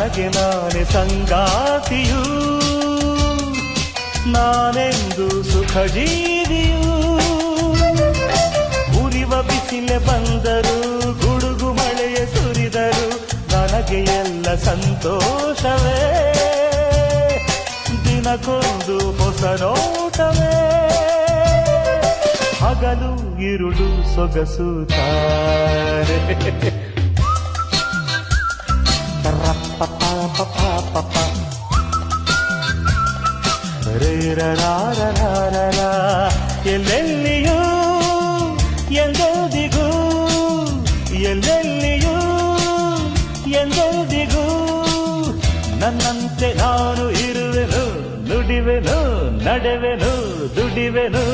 ನನಗೆ ನಾನೇ ಸಂಗಾತಿಯೂ ನಾನೆಂದು ಸುಖ ಜೀವಿಯೂ ಉರಿವ ಬಿಸಿಲೆ ಬಂದರು ಗುಡುಗು ಮಳೆಯ ಸುರಿದರು ನನಗೆ ಎಲ್ಲ ಸಂತೋಷವೇ ದಿನಕ್ಕೊಂದು ಹೊಸ ನೋಟವೇ ಹಗಲು ಇರುಳು ಸೊಗಸುತ್ತಾರೆ ಎಲ್ಲೆಲ್ಲಿಯೂ ಎಂದೆಂದಿಗೂ ಎಲ್ಲೆಲ್ಲಿಯೂ ಎಂದೆಂದಿಗೂ ನನ್ನಂತೆ ನಾನು ಇರುವೆನು ನುಡಿವೆನು ನಡೆವೆನು ದುಡಿವೆನು